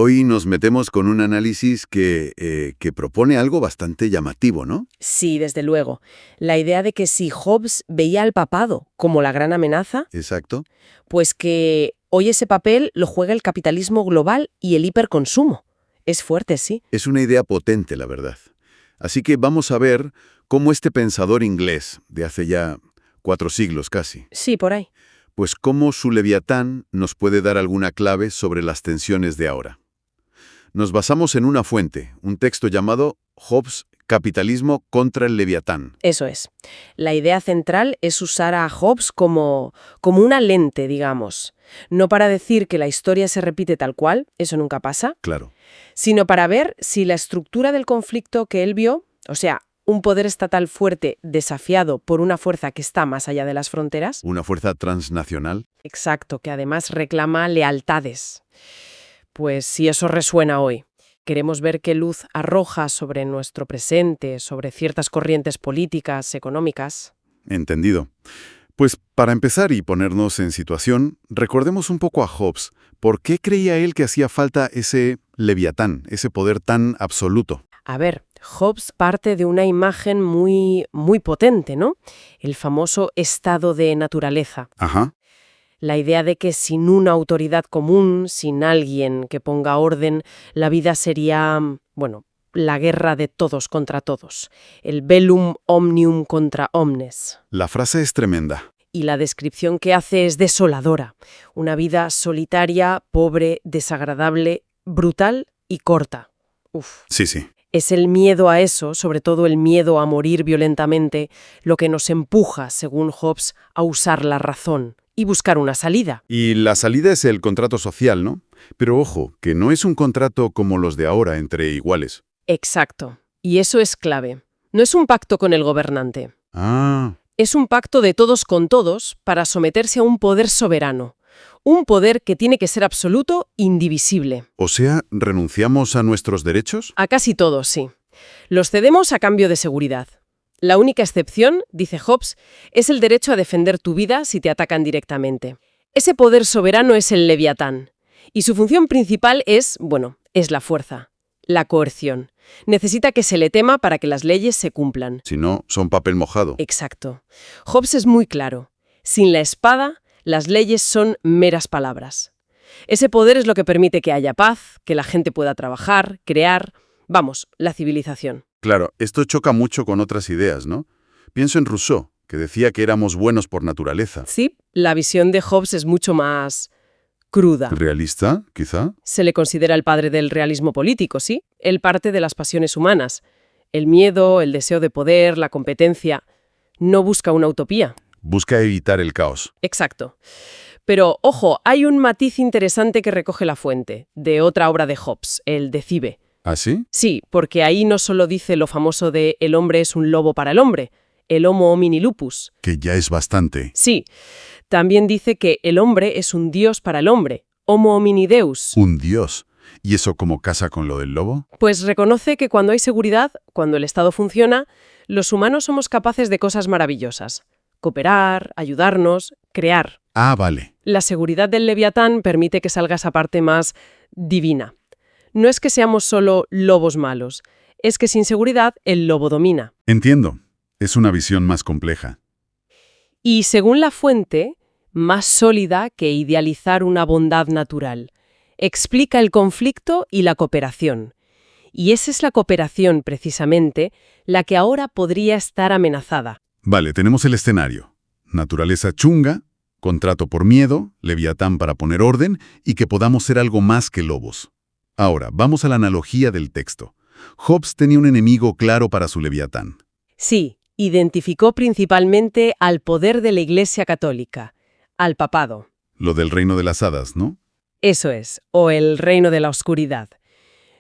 Hoy nos metemos con un análisis que propone algo bastante llamativo, ¿no? Sí, desde luego. La idea de que si Hobbes veía al papado como la gran amenaza, Exacto. pues que hoy ese papel lo juega el capitalismo global y el hiperconsumo. Es fuerte, sí. Es una idea potente, la verdad. Así que vamos a ver cómo este pensador inglés, de hace ya 4 siglos casi, Sí, por ahí. pues cómo su Leviatán nos puede dar alguna clave sobre las tensiones de ahora. Nos basamos en una fuente, un texto llamado Hobbes, Capitalismo contra el Leviatán. Eso es. La idea central es usar a Hobbes como una lente, digamos. No para decir que la historia se repite tal cual, eso nunca pasa, Claro. sino para ver si la estructura del conflicto que él vio, o sea, un poder estatal fuerte desafiado por una fuerza que está más allá de las fronteras, Una fuerza transnacional. exacto, que además reclama lealtades. Pues si eso resuena hoy, queremos ver qué luz arroja sobre nuestro presente, sobre ciertas corrientes políticas, económicas. Entendido. Pues para empezar y ponernos en situación, recordemos un poco a Hobbes. ¿Por qué creía él que hacía falta ese Leviatán, ese poder tan absoluto? A ver, Hobbes parte de una imagen muy potente, ¿no? El famoso estado de naturaleza. Ajá. La idea de que sin una autoridad común, sin alguien que ponga orden, la vida sería, bueno, la guerra de todos contra todos. El bellum omnium contra omnes. La frase es tremenda. Y la descripción que hace es desoladora. Una vida solitaria, pobre, desagradable, brutal y corta. Uf. Sí. Es el miedo a eso, sobre todo el miedo a morir violentamente, lo que nos empuja, según Hobbes, a usar la razón y buscar una salida. Y la salida es el contrato social, ¿no? Pero ojo, que no es un contrato como los de ahora entre iguales. Exacto. Y eso es clave. No es un pacto con el gobernante. Ah, Es un pacto de todos con todos para someterse a un poder soberano. Un poder que tiene que ser absoluto, indivisible. o sea, ¿renunciamos a nuestros derechos? A casi todos, sí. Los cedemos a cambio de seguridad. La única excepción, dice Hobbes, es el derecho a defender tu vida si te atacan directamente. Ese poder soberano es el Leviatán. Y su función principal es la fuerza, la coerción. Necesita que se le tema para que las leyes se cumplan. Si no, son papel mojado. Exacto. Hobbes es muy claro. Sin la espada, las leyes son meras palabras. Ese poder es lo que permite que haya paz, que la gente pueda trabajar, crear, la civilización. Claro, esto choca mucho con otras ideas, ¿no? Pienso en Rousseau, que decía que éramos buenos por naturaleza. Sí, la visión de Hobbes es mucho más cruda. ¿Realista, quizá? Se le considera el padre del realismo político, ¿sí? Él parte de las pasiones humanas. El miedo, el deseo de poder, la competencia. No busca una utopía. Busca evitar el caos. Exacto. Pero, ojo, hay un matiz interesante que recoge la fuente, de otra obra de Hobbes, el Decibe. ¿Ah, sí? Sí, porque ahí no solo dice lo famoso de el hombre es un lobo para el hombre, el homo homini lupus. Que ya es bastante. Sí, también dice que el hombre es un dios para el hombre, homo homini deus. Un dios. ¿Y eso cómo casa con lo del lobo? Pues reconoce que cuando hay seguridad, cuando el Estado funciona, los humanos somos capaces de cosas maravillosas. Cooperar, ayudarnos, crear. Ah, vale. La seguridad del Leviatán permite que salga esa parte más divina. No es que seamos solo lobos malos, es que sin seguridad el lobo domina. Entiendo. Es una visión más compleja. Y según la fuente, más sólida que idealizar una bondad natural. Explica el conflicto y la cooperación. Y esa es la cooperación, precisamente, la que ahora podría estar amenazada. Vale, tenemos el escenario. Naturaleza chunga, contrato por miedo, Leviatán para poner orden y que podamos ser algo más que lobos. Ahora, vamos a la analogía del texto. Hobbes tenía un enemigo claro para su Leviatán. Sí, identificó principalmente al poder de la Iglesia Católica, al papado. Lo del reino de las hadas, ¿no? Eso es, o el reino de la oscuridad.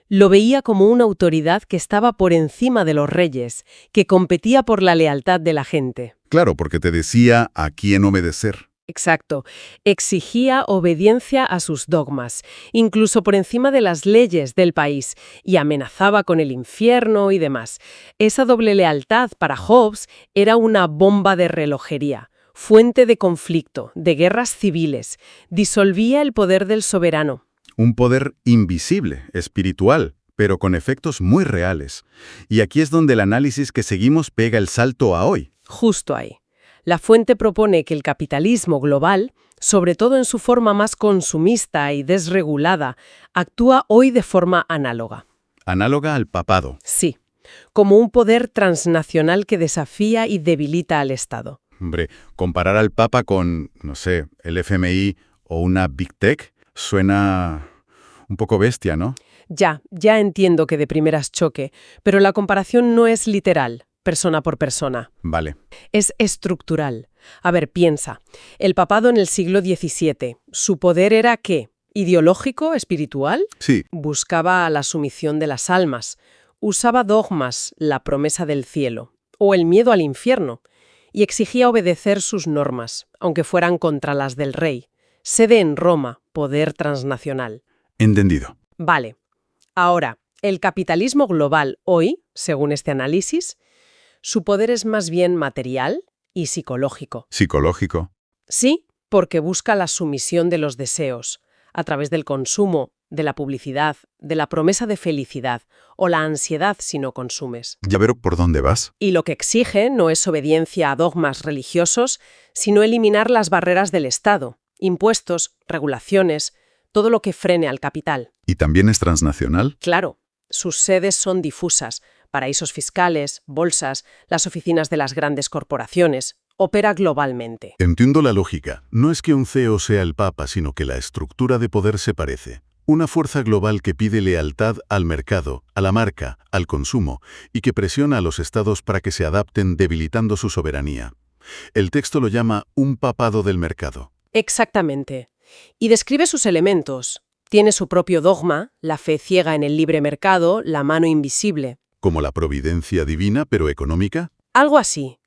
Lo veía como una autoridad que estaba por encima de los reyes, que competía por la lealtad de la gente. Claro, porque te decía a quién obedecer. Exacto. Exigía obediencia a sus dogmas, incluso por encima de las leyes del país, y amenazaba con el infierno y demás. Esa doble lealtad para Hobbes era una bomba de relojería, fuente de conflicto, de guerras civiles. Disolvía el poder del soberano. Un poder invisible, espiritual, pero con efectos muy reales. Y aquí es donde el análisis que seguimos pega el salto a hoy. Justo ahí. La fuente propone que el capitalismo global, sobre todo en su forma más consumista y desregulada, actúa hoy de forma análoga. Análoga al papado. Sí, como un poder transnacional que desafía y debilita al Estado. Hombre, comparar al Papa con, no sé, el FMI o una Big Tech suena un poco bestia, ¿no? Ya entiendo que de primeras choque, pero la comparación no es literal, persona por persona. Vale. Es estructural. A ver, piensa. El papado en el siglo XVII, ¿su poder era qué? ¿Ideológico, espiritual? Sí, Buscaba la sumisión de las almas. Usaba dogmas, la promesa del cielo, o el miedo al infierno, y exigía obedecer sus normas, aunque fueran contra las del rey. Sede en Roma, poder transnacional. entendido. Vale. Ahora, el capitalismo global hoy, según este análisis, su poder es más bien material y psicológico. Psicológico. Sí, porque busca la sumisión de los deseos, a través del consumo, de la publicidad, de la promesa de felicidad o la ansiedad si no consumes. Ya veo por dónde vas. Y lo que exige no es obediencia a dogmas religiosos, sino eliminar las barreras del Estado, impuestos, regulaciones, todo lo que frene al capital. ¿Y también es transnacional? Claro, sus sedes son difusas, paraísos fiscales, bolsas, las oficinas de las grandes corporaciones. Opera globalmente. Entiendo la lógica. No es que un CEO sea el Papa, sino que la estructura de poder se parece. Una fuerza global que pide lealtad al mercado, a la marca, al consumo, y que presiona a los estados para que se adapten debilitando su soberanía. El texto lo llama un papado del mercado. Exactamente. Y describe sus elementos. Tiene su propio dogma, la fe ciega en el libre mercado, la mano invisible. ¿Como la providencia divina, pero económica? Algo así.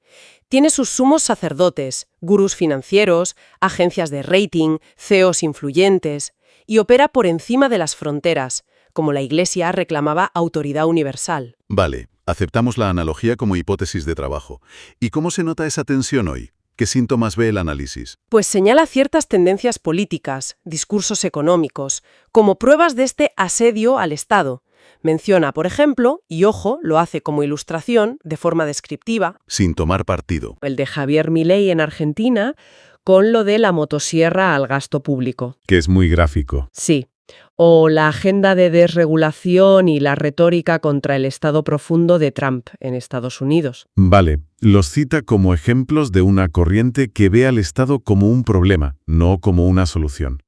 Tiene sus sumos sacerdotes, gurús financieros, agencias de rating, CEOs influyentes, y opera por encima de las fronteras, como la Iglesia reclamaba autoridad universal. Vale, aceptamos la analogía como hipótesis de trabajo. ¿Y cómo se nota esa tensión hoy? ¿Qué síntomas ve el análisis? Pues señala ciertas tendencias políticas, discursos económicos, como pruebas de este asedio al Estado. Menciona, por ejemplo, y ojo, lo hace como ilustración, de forma descriptiva, Sin tomar partido. el de Javier Milei en Argentina, con lo de la motosierra al gasto público. Que es muy gráfico. Sí. O la agenda de desregulación y la retórica contra el Estado profundo de Trump en Estados Unidos. Vale, los cita como ejemplos de una corriente que ve al Estado como un problema, no como una solución.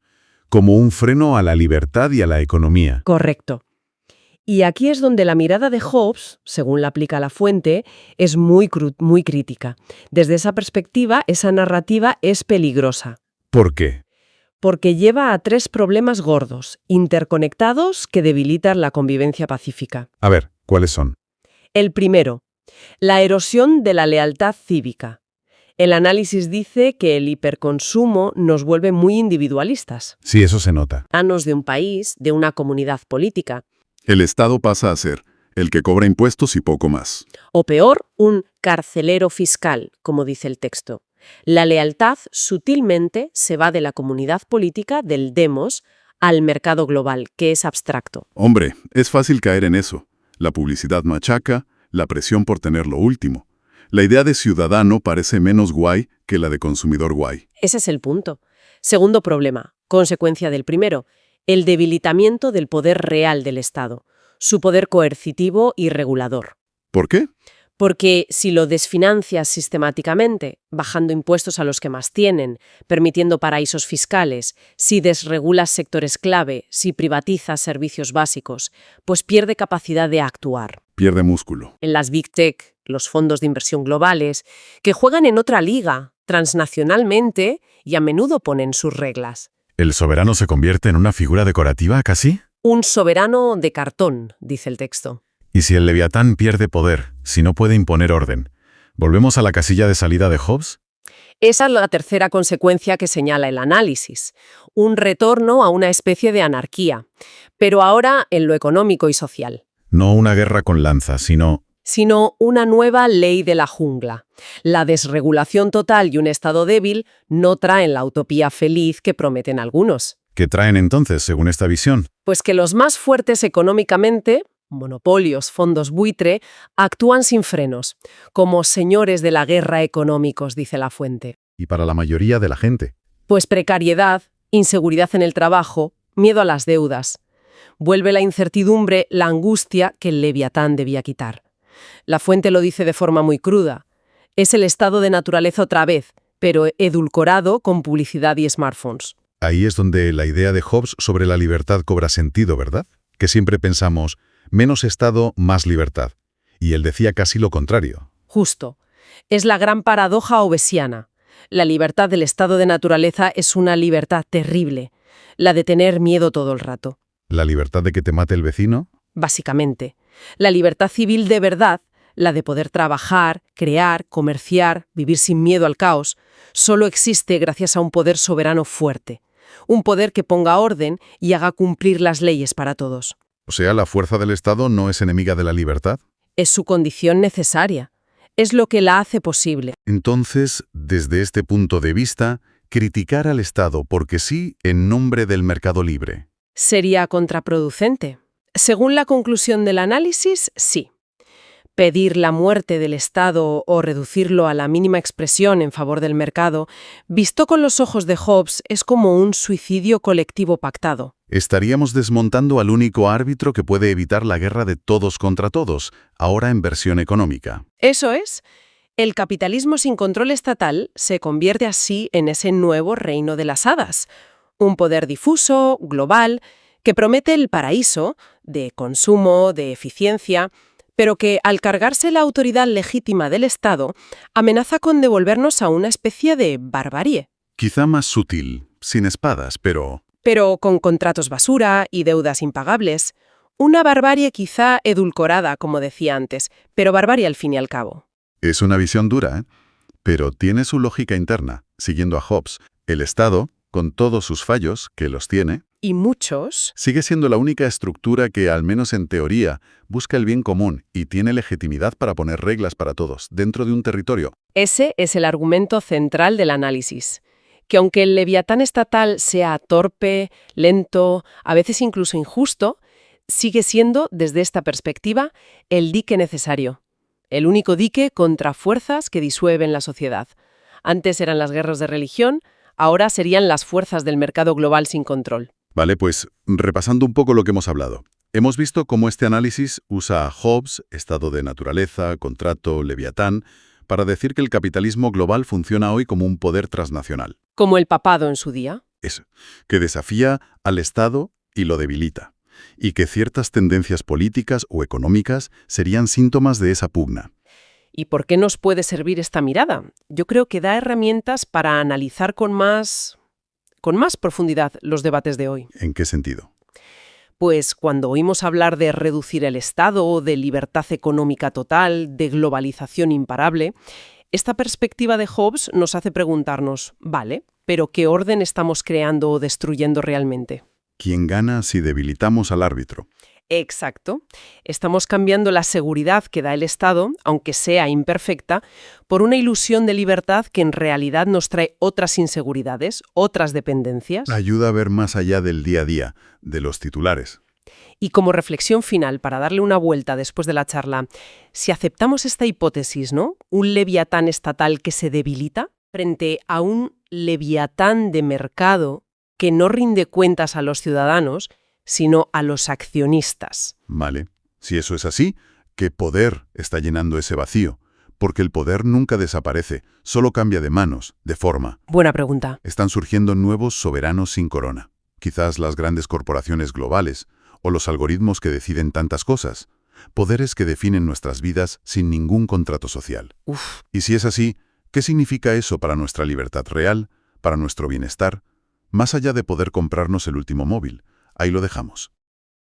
Como un freno a la libertad y a la economía. Correcto. Y aquí es donde la mirada de Hobbes, según la aplica la fuente, es muy crítica. Desde esa perspectiva, esa narrativa es peligrosa, ¿Por qué? porque lleva a tres problemas gordos, interconectados, que debilitan la convivencia pacífica. A ver, ¿cuáles son? El primero, la erosión de la lealtad cívica. El análisis dice que el hiperconsumo nos vuelve muy individualistas, Sí, eso se nota. ciudadanos de un país, de una comunidad política, El Estado pasa a ser el que cobra impuestos y poco más. o peor, un carcelero fiscal, como dice el texto. La lealtad sutilmente se va de la comunidad política, del demos, al mercado global, que es abstracto. Hombre, es fácil caer en eso. La publicidad machaca, la presión por tener lo último. La idea de ciudadano parece menos guay que la de consumidor guay. Ese es el punto. Segundo problema, consecuencia del primero, el debilitamiento del poder real del Estado, su poder coercitivo y regulador. ¿Por qué? Porque si lo desfinancias sistemáticamente, bajando impuestos a los que más tienen, permitiendo paraísos fiscales, si desregulas sectores clave, si privatizas servicios básicos, pues pierde capacidad de actuar. Pierde músculo. En las Big Tech, los fondos de inversión globales, que juegan en otra liga, transnacionalmente, y a menudo ponen sus reglas. ¿El soberano se convierte en una figura decorativa casi? Un soberano de cartón, dice el texto. ¿Y si el Leviatán pierde poder, si no puede imponer orden? ¿Volvemos a la casilla de salida de Hobbes? Esa es la tercera consecuencia que señala el análisis, un retorno a una especie de anarquía, pero ahora en lo económico y social, No una guerra con lanzas, sino una nueva ley de la jungla. La desregulación total y un Estado débil no traen la utopía feliz que prometen algunos. ¿Qué traen entonces, según esta visión? Pues que los más fuertes económicamente, monopolios, fondos buitre, actúan sin frenos, como señores de la guerra económicos, dice la fuente. Y para la mayoría de la gente. Pues precariedad, inseguridad en el trabajo, miedo a las deudas. Vuelve la incertidumbre, la angustia que el Leviatán debía quitar. La fuente lo dice de forma muy cruda. Es el estado de naturaleza otra vez, pero edulcorado con publicidad y smartphones. Ahí es donde la idea de Hobbes sobre la libertad cobra sentido, ¿verdad? Que siempre pensamos, menos Estado, más libertad. Y él decía casi lo contrario. Justo. Es la gran paradoja hobbesiana. La libertad del estado de naturaleza es una libertad terrible, la de tener miedo todo el rato. ¿La libertad de que te mate el vecino? Básicamente. La libertad civil de verdad, la de poder trabajar, crear, comerciar, vivir sin miedo al caos, solo existe gracias a un poder soberano fuerte. Un poder que ponga orden y haga cumplir las leyes para todos. O sea, ¿la fuerza del Estado no es enemiga de la libertad? Es su condición necesaria. Es lo que la hace posible. Entonces, desde este punto de vista, criticar al Estado porque sí en nombre del mercado libre. ¿Sería contraproducente? Según la conclusión del análisis, sí. Pedir la muerte del Estado o reducirlo a la mínima expresión en favor del mercado, visto con los ojos de Hobbes, es como un suicidio colectivo pactado. Estaríamos desmontando al único árbitro que puede evitar la guerra de todos contra todos, ahora en versión económica. Eso es. El capitalismo sin control estatal se convierte así en ese nuevo reino de las hadas. Un poder difuso, global, que promete el paraíso de consumo, de eficiencia, pero que, al cargarse la autoridad legítima del Estado, amenaza con devolvernos a una especie de barbarie. Quizá más sutil, sin espadas, pero Con contratos basura y deudas impagables. Una barbarie quizá edulcorada, como decía antes, pero barbarie al fin y al cabo. es una visión dura, ¿eh? Pero tiene su lógica interna. Siguiendo a Hobbes, el Estado, con todos sus fallos, que los tiene, Y muchos... sigue siendo la única estructura que, al menos en teoría, busca el bien común y tiene legitimidad para poner reglas para todos, dentro de un territorio. Ese es el argumento central del análisis. Que aunque el Leviatán estatal sea torpe, lento, a veces incluso injusto, sigue siendo, desde esta perspectiva, el dique necesario. El único dique contra fuerzas que disuelven la sociedad. Antes eran las guerras de religión, ahora serían las fuerzas del mercado global sin control. Vale, pues repasando un poco lo que hemos hablado. Hemos visto cómo este análisis usa a Hobbes, estado de naturaleza, contrato, Leviatán, para decir que el capitalismo global funciona hoy como un poder transnacional. Como el papado en su día. Eso, que desafía al Estado y lo debilita. Y que ciertas tendencias políticas o económicas serían síntomas de esa pugna. ¿Y por qué nos puede servir esta mirada? Yo creo que da herramientas para analizar con más profundidad los debates de hoy. ¿En qué sentido? Pues cuando oímos hablar de reducir el Estado, de libertad económica total, de globalización imparable, esta perspectiva de Hobbes nos hace preguntarnos, vale, ¿pero qué orden estamos creando o destruyendo realmente? ¿Quién gana si debilitamos al árbitro? Exacto. Estamos cambiando la seguridad que da el Estado, aunque sea imperfecta, por una ilusión de libertad que en realidad nos trae otras inseguridades, otras dependencias. Ayuda a ver más allá del día a día, de los titulares. Y como reflexión final, para darle una vuelta después de la charla, si aceptamos esta hipótesis, ¿no? Un leviatán estatal que se debilita frente a un leviatán de mercado que no rinde cuentas a los ciudadanos, sino a los accionistas. Vale. Si eso es así, ¿qué poder está llenando ese vacío? Porque el poder nunca desaparece, solo cambia de manos, de forma. Buena pregunta. Están surgiendo nuevos soberanos sin corona. Quizás las grandes corporaciones globales, o los algoritmos que deciden tantas cosas. Poderes que definen nuestras vidas sin ningún contrato social. Uf. Y si es así, ¿qué significa eso para nuestra libertad real, para nuestro bienestar? Más allá de poder comprarnos el último móvil. Ahí lo dejamos.